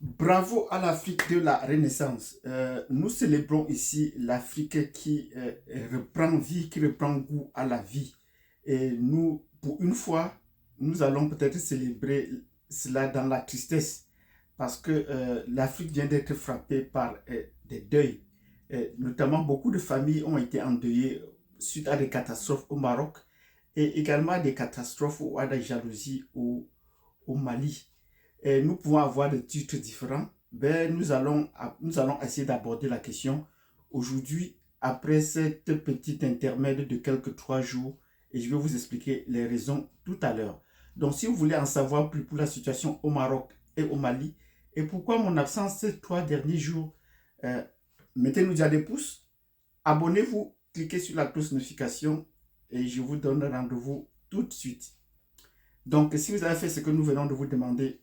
Bravo à l'Afrique de la Renaissance. Nous célébrons ici l'Afrique qui reprend vie, qui reprend goût à la vie. Et nous, pour une fois, nous allons peut-être célébrer cela dans la tristesse parce que l'Afrique vient d'être frappée par des deuils. Notamment, beaucoup de familles ont été endeuillées suite à des catastrophes au Maroc et également à des catastrophes ou à des jalousies au Mali. Et nous pouvons avoir des titres différents. Ben, nous allons essayer d'aborder la question aujourd'hui après cette petite intermède de quelques 3 jours et je vais vous expliquer les raisons tout à l'heure. Donc, si vous voulez en savoir plus pour la situation au Maroc et au Mali et pourquoi mon absence ces 3 derniers jours, euh, mettez-nous déjà des pouces, abonnez-vous, cliquez sur la cloche notification et je vous donne rendez-vous tout de suite. Donc, si vous avez fait ce que nous venons de vous demander,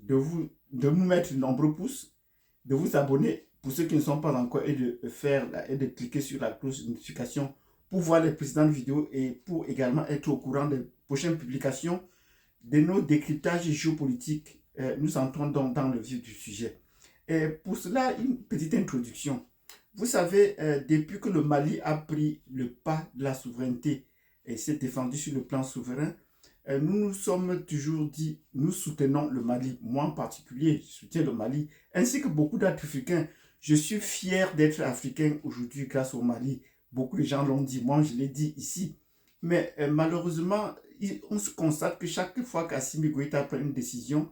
de nous mettre de nombreux pouces, de vous abonner pour ceux qui ne sont pas encore et de cliquer sur la cloche de notification pour voir les précédentes vidéos et pour également être au courant des prochaines publications de nos décryptages géopolitiques. Nous entrons donc dans le vif du sujet. Et pour cela, une petite introduction. Vous savez, depuis que le Mali a pris le pas de la souveraineté et s'est défendu sur le plan souverain, nous nous sommes toujours dit, nous soutenons le Mali. Moi en particulier, je soutiens le Mali, ainsi que beaucoup d'Africains. Je suis fier d'être africain aujourd'hui grâce au Mali. Beaucoup de gens l'ont dit, moi je l'ai dit ici. Mais malheureusement, on se constate que chaque fois qu'Assimi Goïta prend une décision,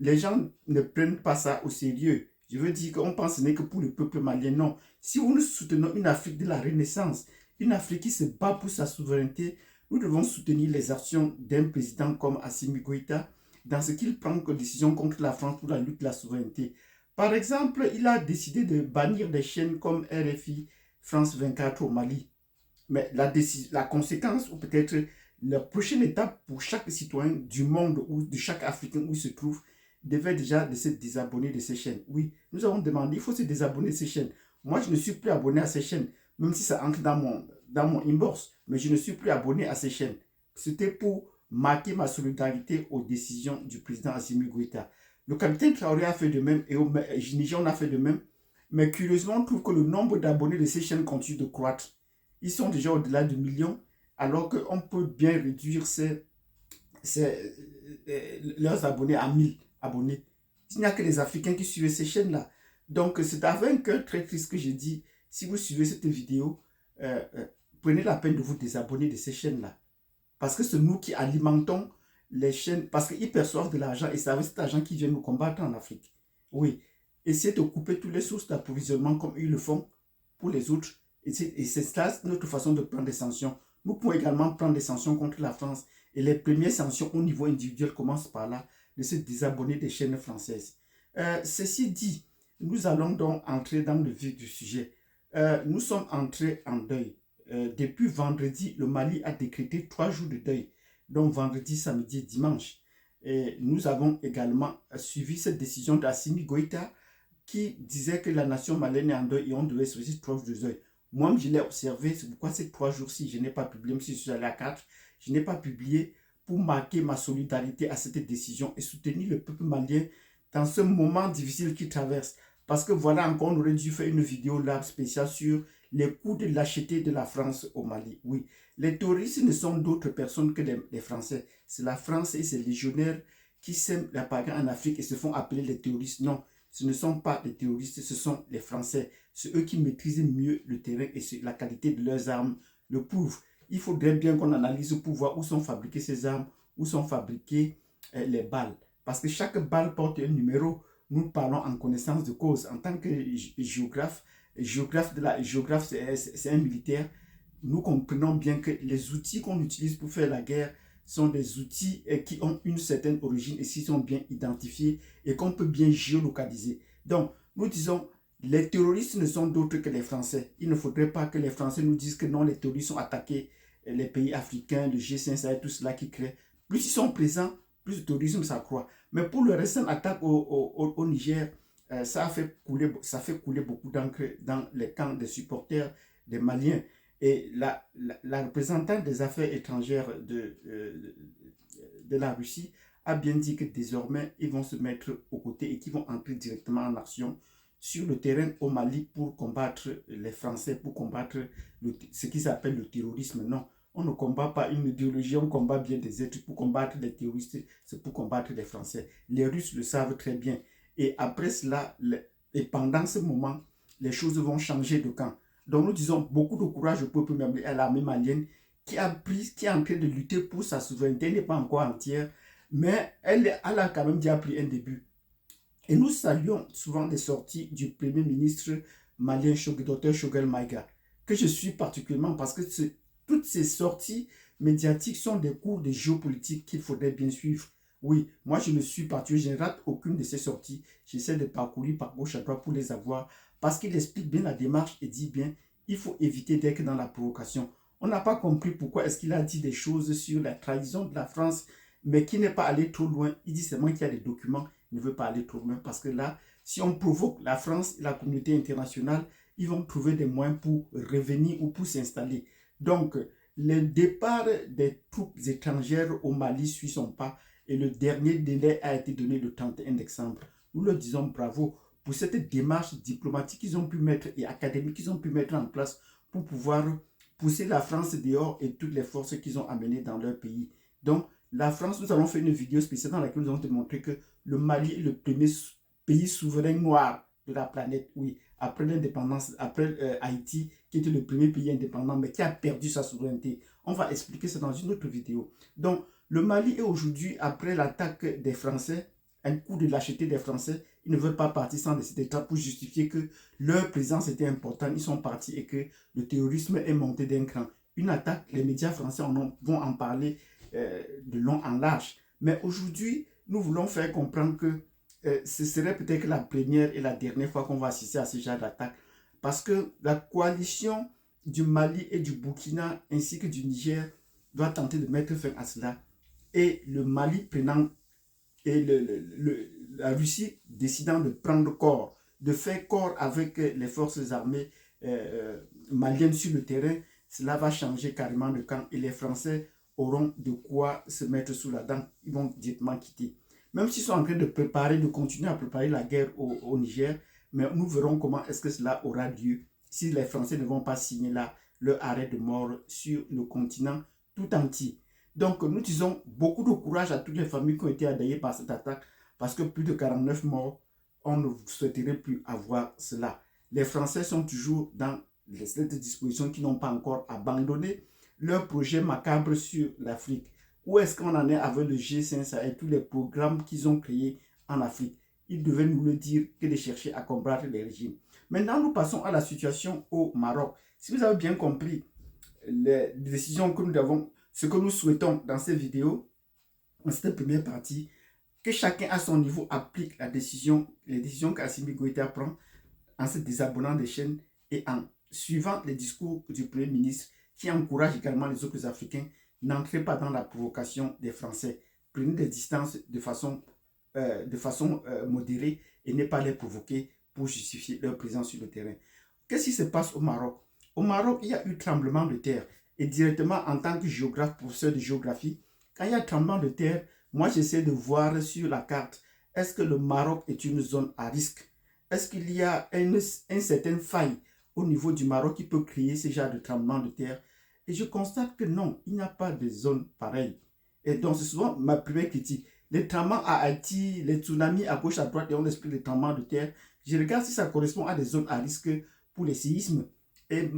les gens ne prennent pas ça au sérieux. Je veux dire qu'on pense que ce n'est que pour le peuple malien. Non. Si nous soutenons une Afrique de la Renaissance, une Afrique qui se bat pour sa souveraineté, nous devons soutenir les actions d'un président comme Assimi Goïta dans ce qu'il prend comme décision contre la France pour la lutte de la souveraineté. Par exemple, il a décidé de bannir des chaînes comme RFI, France 24 au Mali. Mais la conséquence, ou peut-être la prochaine étape pour chaque citoyen du monde ou de chaque Africain où il se trouve, devait déjà de se désabonner de ces chaînes. Oui, nous avons demandé, il faut se désabonner de ces chaînes. Moi, je ne suis plus abonné à ces chaînes, même si ça entre dans mon inbox, mais je ne suis plus abonné à ces chaînes. C'était pour marquer ma solidarité aux décisions du président Assimi Goïta. Le capitaine Traoré a fait de même et au Niger, on a fait de même. Mais curieusement, on trouve que le nombre d'abonnés de ces chaînes continue de croître. Ils sont déjà au-delà du million, alors qu'on peut bien réduire leurs abonnés à 1000 abonnés. Il n'y a que les Africains qui suivent ces chaînes-là. Donc, c'est avec un cœur très triste que j'ai dit, si vous suivez cette vidéo, prenez la peine de vous désabonner de ces chaînes-là. Parce que c'est nous qui alimentons les chaînes, parce qu'ils perçoivent de l'argent et c'est avec cet argent qu'ils viennent nous combattre en Afrique. Oui, essayez de couper toutes les sources d'approvisionnement comme ils le font pour les autres. Et c'est ça notre façon de prendre des sanctions. Nous pouvons également prendre des sanctions contre la France. Et les premières sanctions au niveau individuel commencent par là, de se désabonner des chaînes françaises. Ceci dit, nous allons donc entrer dans le vif du sujet. Nous sommes entrés en deuil. Depuis vendredi, le Mali a décrété 3 jours de deuil, donc vendredi, samedi et dimanche. Et nous avons également suivi cette décision d'Assimi Goïta qui disait que la nation malienne est en deuil et on devait choisir 3 jours de deuil. Moi, je l'ai observé, c'est pourquoi ces 3 jours-ci, je n'ai pas publié, même si je suis allé à 4, je n'ai pas publié pour marquer ma solidarité à cette décision et soutenir le peuple malien dans ce moment difficile qu'il traverse. Parce que voilà, encore, on aurait dû faire une vidéo là spéciale sur les coups de lâcheté de la France au Mali. Oui, les terroristes ne sont d'autres personnes que les Français. C'est la France et ses légionnaires qui sèment la pagaille en Afrique et se font appeler les terroristes. Non, ce ne sont pas les terroristes, ce sont les Français. C'est eux qui maîtrisent mieux le terrain et la qualité de leurs armes le prouve. Il faudrait bien qu'on analyse pour voir où sont fabriquées ces armes, où sont fabriquées les balles. Parce que chaque balle porte un numéro. Nous parlons en connaissance de cause. En tant que géographe, géographe c'est un militaire, nous comprenons bien que les outils qu'on utilise pour faire la guerre sont des outils qui ont une certaine origine et qui sont bien identifiés et qu'on peut bien géolocaliser. Donc, nous disons, les terroristes ne sont d'autres que les Français. Il ne faudrait pas que les Français nous disent que non, les terroristes ont attaqué les pays africains, le G5 Sahel, tout cela qui crée. Plus ils sont présents, plus le terrorisme s'accroît. Mais pour le récent attaque au Niger, ça fait couler beaucoup d'encre dans les camps des supporters des Maliens. Et la représentante des affaires étrangères de la Russie a bien dit que désormais, ils vont se mettre aux côtés et qu'ils vont entrer directement en action sur le terrain au Mali pour combattre les Français, pour combattre ce qu'ils appellent le terrorisme. Non, on ne combat pas une idéologie, on combat bien des êtres. Pour combattre les terroristes, c'est pour combattre les Français. Les Russes le savent très bien. Et après cela, et pendant ce moment, les choses vont changer de camp. Donc nous disons beaucoup de courage au peuple malien, à l'armée malienne qui est en train de lutter pour sa souveraineté, elle n'est pas encore entière, mais elle a quand même déjà pris un début. Et nous saluons souvent les sorties du Premier ministre malien, Dr Choguel Maïga, que je suis particulièrement parce que toutes ces sorties médiatiques sont des cours de géopolitique qu'il faudrait bien suivre. Oui, moi je ne suis particulier, je ne rate aucune de ces sorties. J'essaie de parcourir par gauche à droite pour les avoir parce qu'il explique bien la démarche et dit bien il faut éviter d'être dans la provocation. On n'a pas compris pourquoi est-ce qu'il a dit des choses sur la trahison de la France, mais qui n'est pas allé trop loin. Il dit seulement qu'il y a des documents, il ne veut pas aller trop loin parce que là, si on provoque la France et la communauté internationale, ils vont trouver des moyens pour revenir ou pour s'installer. Donc, le départ des troupes étrangères au Mali suit son pas et le dernier délai a été donné le 31 décembre. Nous leur disons bravo pour cette démarche diplomatique qu'ils ont pu mettre et académique qu'ils ont pu mettre en place pour pouvoir pousser la France dehors et toutes les forces qu'ils ont amenées dans leur pays. Donc, la France, nous avons fait une vidéo spéciale dans laquelle nous avons démontré que le Mali est le premier pays souverain noir de la planète. Oui, après l'indépendance, après Haïti, qui était le premier pays indépendant, mais qui a perdu sa souveraineté. On va expliquer ça dans une autre vidéo. Donc, le Mali est aujourd'hui, après l'attaque des Français, un coup de lâcheté des Français, ils ne veulent pas partir sans cet état pour justifier que leur présence était importante. Ils sont partis et que le terrorisme est monté d'un cran. Une attaque, les médias français vont en parler de long en large. Mais aujourd'hui, nous voulons faire comprendre que ce serait peut-être la première et la dernière fois qu'on va assister à ce genre d'attaque. Parce que la coalition du Mali et du Burkina ainsi que du Niger doit tenter de mettre fin à cela. Et le Mali prenant et la Russie décidant de prendre corps, de faire corps avec les forces armées maliennes sur le terrain, cela va changer carrément de camp et les Français auront de quoi se mettre sous la dent. Ils vont directement quitter. Même s'ils sont en train de préparer, de continuer à préparer la guerre au Niger, mais nous verrons comment est-ce que cela aura lieu si les Français ne vont pas signer là leur arrêt de mort sur le continent tout entier. Donc, nous disons beaucoup de courage à toutes les familles qui ont été endeuillées par cette attaque parce que plus de 49 morts, on ne souhaiterait plus avoir cela. Les Français sont toujours dans cette disposition qui n'ont pas encore abandonné leur projet macabre sur l'Afrique. Où est-ce qu'on en est avec le G5 et tous les programmes qu'ils ont créés en Afrique? Ils devaient nous le dire que de chercher à combattre les régimes. Maintenant, nous passons à la situation au Maroc. Si vous avez bien compris les décisions que nous avons, ce que nous souhaitons dans cette vidéo, dans cette première partie, que chacun à son niveau applique les décisions qu'Assimi Goïta prend en se désabonnant des chaînes et en suivant les discours du Premier ministre qui encourage également les autres Africains. N'entrez pas dans la provocation des Français. Prenez des distances de façon modérée et ne pas les provoquer pour justifier leur présence sur le terrain. Qu'est-ce qui se passe au Maroc? Au Maroc, il y a eu tremblement de terre. Et directement, en tant que géographe, professeur de géographie, quand il y a tremblement de terre, moi j'essaie de voir sur la carte, est-ce que le Maroc est une zone à risque? Est-ce qu'il y a une certaine faille au niveau du Maroc qui peut créer ce genre de tremblement de terre? Et je constate que non, il n'y a pas de zone pareille. Et donc c'est souvent ma première critique. Les tremblements à Haïti, les tsunamis à gauche, à droite, et on explique les tremblements de terre. Je regarde si ça correspond à des zones à risque pour les séismes. Et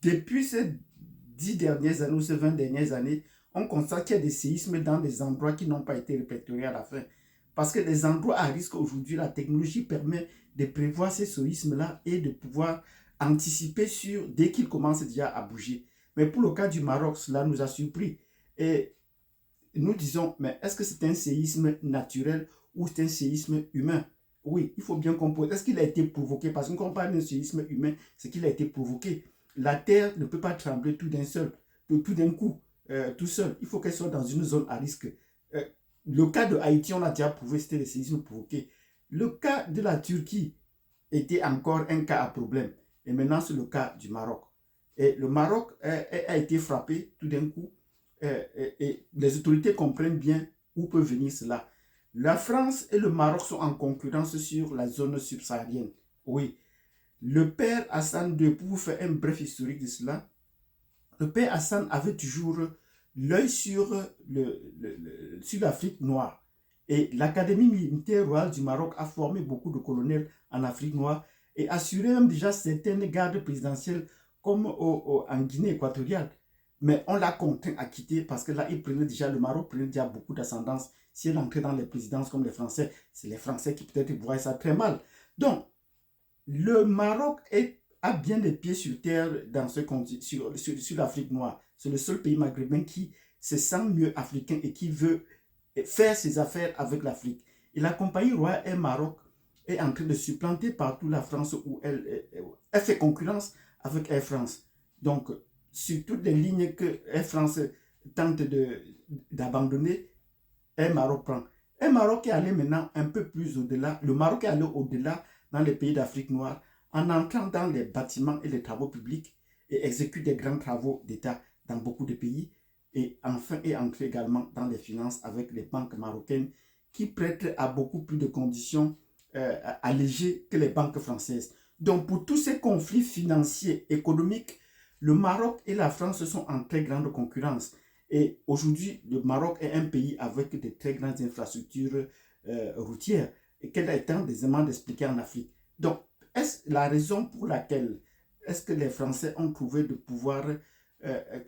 depuis ces 10 dernières années ou ces 20 dernières années, on constate qu'il y a des séismes dans des endroits qui n'ont pas été répertoriés à la fin. Parce que les endroits à risque aujourd'hui, la technologie permet de prévoir ces séismes-là et de pouvoir anticiper sur dès qu'ils commencent déjà à bouger. Mais pour le cas du Maroc, cela nous a surpris. Et nous disons, mais est-ce que c'est un séisme naturel ou c'est un séisme humain? Oui, il faut bien comprendre. Est-ce qu'il a été provoqué? Parce qu'on parle d'un séisme humain, c'est qu'il a été provoqué. La terre ne peut pas trembler tout d'un coup, tout seul. Il faut qu'elle soit dans une zone à risque. Le cas de Haïti, on a déjà prouvé que c'était le séisme provoqué. Le cas de la Turquie était encore un cas à problème. Et maintenant, c'est le cas du Maroc. Et le Maroc a été frappé tout d'un coup. Et les autorités comprennent bien Où peut venir cela? La France et le Maroc sont en concurrence sur la zone subsaharienne. Oui. Le père Hassan II, pour vous faire un bref historique de cela, le père Hassan avait toujours l'œil sur sur l'Afrique noire. Et l'Académie militaire royale du Maroc a formé beaucoup de colonels en Afrique noire et assuré même déjà certaines gardes présidentielles comme en Guinée équatoriale. Mais on l'a contraint à quitter parce que là, le Maroc prenait déjà beaucoup d'ascendance. Si elle entrait dans les présidences comme les Français, c'est les Français qui peut-être voient ça très mal. Donc, le Maroc a bien des pieds sur terre dans sur l'Afrique noire. C'est le seul pays maghrébin qui se sent mieux africain et qui veut faire ses affaires avec l'Afrique. Et la compagnie royale Air Maroc est en train de supplanter partout la France où elle fait concurrence avec Air France. Donc, sur toutes les lignes que Air France tente d'abandonner, Air Maroc prend. Air Maroc est allé maintenant un peu plus au-delà. Le Maroc est allé au-delà dans les pays d'Afrique noire en entrant dans les bâtiments et les travaux publics et exécute des grands travaux d'État dans beaucoup de pays et enfin est entré également dans les finances avec les banques marocaines qui prêtent à beaucoup plus de conditions allégées que les banques françaises. Donc pour tous ces conflits financiers, économiques, le Maroc et la France sont en très grande concurrence. Et aujourd'hui, le Maroc est un pays avec de très grandes infrastructures routières et qu'elle est aisément d'expliquer en Afrique. Donc, est-ce la raison pour laquelle est-ce que les Français ont trouvé de pouvoir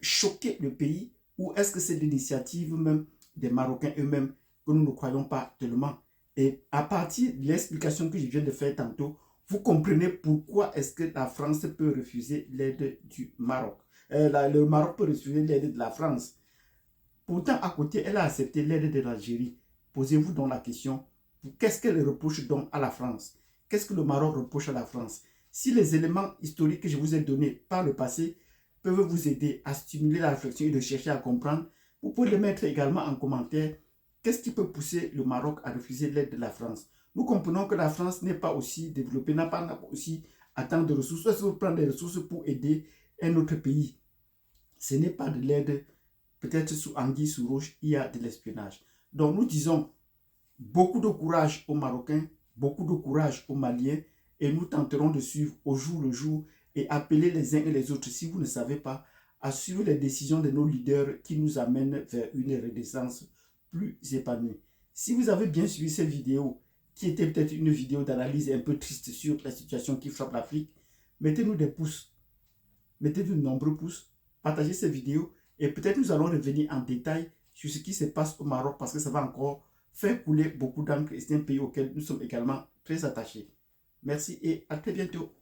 choquer le pays ou est-ce que c'est l'initiative même des Marocains eux-mêmes que nous ne croyons pas tellement? Et à partir de l'explication que je viens de faire tantôt, vous comprenez pourquoi est-ce que la France peut refuser l'aide du Maroc. Le Maroc peut refuser l'aide de la France. Pourtant, à côté, elle a accepté l'aide de l'Algérie. Posez-vous donc la question, qu'est-ce qu'elle reproche donc à la France? Qu'est-ce que le Maroc reproche à la France? Si les éléments historiques que je vous ai donnés par le passé peuvent vous aider à stimuler la réflexion et de chercher à comprendre, vous pouvez le mettre également en commentaire. Qu'est-ce qui peut pousser le Maroc à refuser l'aide de la France? Nous comprenons que la France n'est pas aussi développée, n'a pas aussi tant de ressources. Elle veut prendre des ressources pour aider un autre pays. Ce n'est pas de l'aide. Peut-être sous anguille sous roche, il y a de l'espionnage. Donc nous disons beaucoup de courage aux Marocains, beaucoup de courage aux Maliens et nous tenterons de suivre au jour le jour et appeler les uns et les autres, si vous ne savez pas, à suivre les décisions de nos leaders qui nous amènent vers une renaissance plus épanouie. Si vous avez bien suivi cette vidéo, qui était peut-être une vidéo d'analyse un peu triste sur la situation qui frappe l'Afrique, mettez-nous des pouces, mettez-nous de nombreux pouces, partagez cette vidéo et peut-être nous allons revenir en détail sur ce qui se passe au Maroc parce que ça va encore faire couler beaucoup d'encre et c'est un pays auquel nous sommes également très attachés. Merci et à très bientôt.